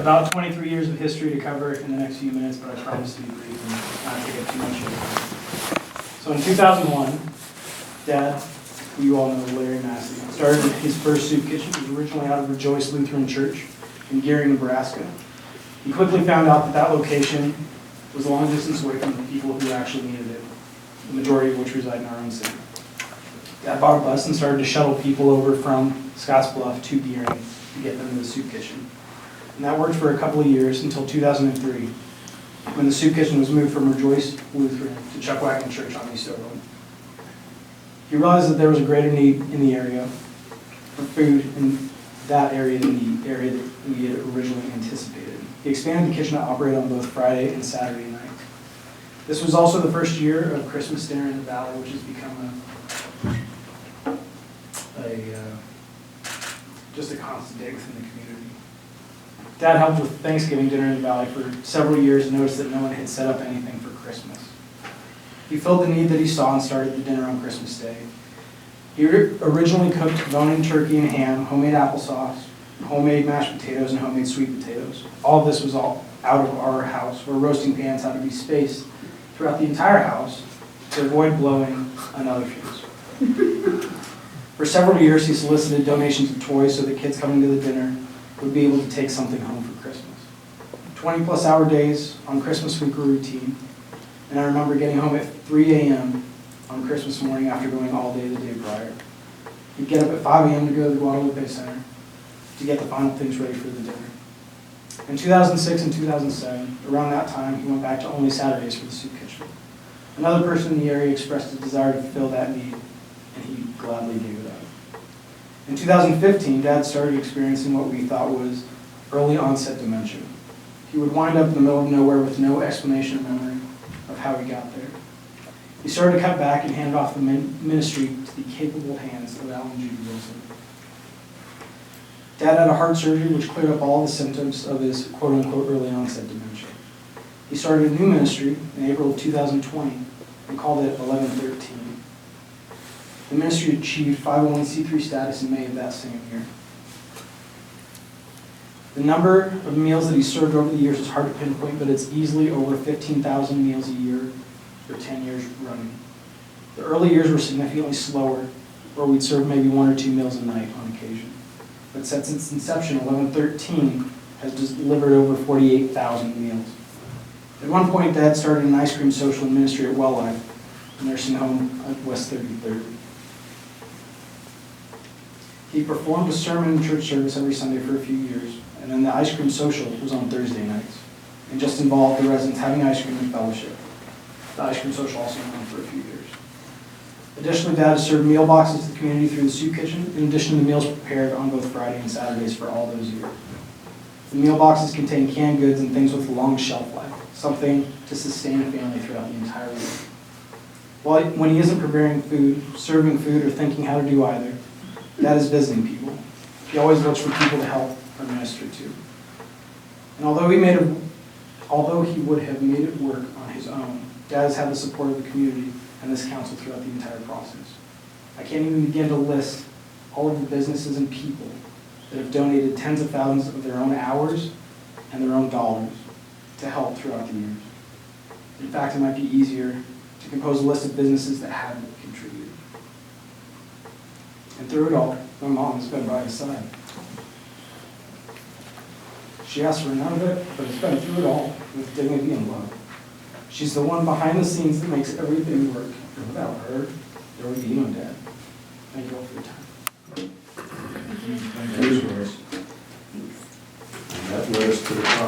about 23 years of history to cover in the next few minutes, but I promise to be brief and not take up too much of it. So in 2001, Dad, who you all know, Larry Massie, started his first soup kitchen. It was originally out of Royce Lutheran Church in Gary, Nebraska. He quickly found out that that location was a long distance away from the people who actually needed it, the majority of which reside in our own city. Dad bought a bus and started to shuttle people over from Scottsbluff to Gearing to get them to the soup kitchen. And that worked for a couple of years until 2003, when the soup kitchen was moved from Royce Lutheran to Chuckwagon Church on East Overland. He realized that there was a greater need in the area for food in that area than the area that we had originally anticipated. He expanded the kitchen to operate on both Friday and Saturday night. This was also the first year of Christmas dinner in the Valley, which has become just a constant day within the community. Dad helped with Thanksgiving dinner in the Valley for several years and noticed that no one had set up anything for Christmas. He filled the need that he saw and started the dinner on Christmas Day. He originally cooked bone-in turkey and ham, homemade applesauce, homemade mashed potatoes, and homemade sweet potatoes. All of this was all out of our house, where roasting pans had to be spaced throughout the entire house to avoid blowing another fuse. For several years, he solicited donations of toys so that kids coming to the dinner would be able to take something home for Christmas. 20-plus hour days on Christmas week were routine, and I remember getting home at 3 a.m. on Christmas morning after going all day the day prior. He'd get up at 5 a.m. to go to the Guadalupe Center to get the final things ready for the dinner. In 2006 and 2007, around that time, he went back to only Saturdays for the soup kitchen. Another person in the area expressed a desire to fill that need, and he gladly gave it up. In 2015, Dad started experiencing what we thought was early onset dementia. He would wind up in the middle of nowhere with no explanation or memory of how he got there. He started to cut back and handed off the ministry to the capable hands of Alan G. Wilson. Dad had a heart surgery which cleared up all the symptoms of his quote-unquote early onset dementia. He started a new ministry in April of 2020 and called it 1113. The ministry achieved 501c3 status in May of that same year. The number of meals that he served over the years is hard to pinpoint, but it's easily over 15,000 meals a year for 10 years running. The early years were significantly slower, where we'd serve maybe 1 or 2 meals a night on occasion. But since its inception, 1113 has delivered over 48,000 meals. At one point, Dad started an ice cream social and ministry at Well Life, a nursing home at West 33rd. He performed a sermon in church service every Sunday for a few years, and then the ice cream social was on Thursday nights, and just involved the residents having ice cream and fellowship. The ice cream social also went on for a few years. Additionally, Dad has served meal boxes to the community through the soup kitchen, in addition to meals prepared on both Friday and Saturdays for all those years. The meal boxes contain canned goods and things with a long shelf life, something to sustain a family throughout the entire week. When he isn't preparing food, serving food, or thinking how to do either, Dad is visiting people. He always looks for people to help or minister to. And although he would have made it work on his own, Dad has had the support of the community and this council throughout the entire process. I can't even begin to list all of the businesses and people that have donated tens of thousands of their own hours and their own dollars to help throughout the years. In fact, it might be easier to compose a list of businesses that haven't contributed. And through it all, my mom has been by his side. She asked for none of it, but has been through it all with dignity and love. She's the one behind the scenes that makes everything work. And without her, there would be no Dad. Thank you all for your time. Thank you, Royce. And that led us to the top.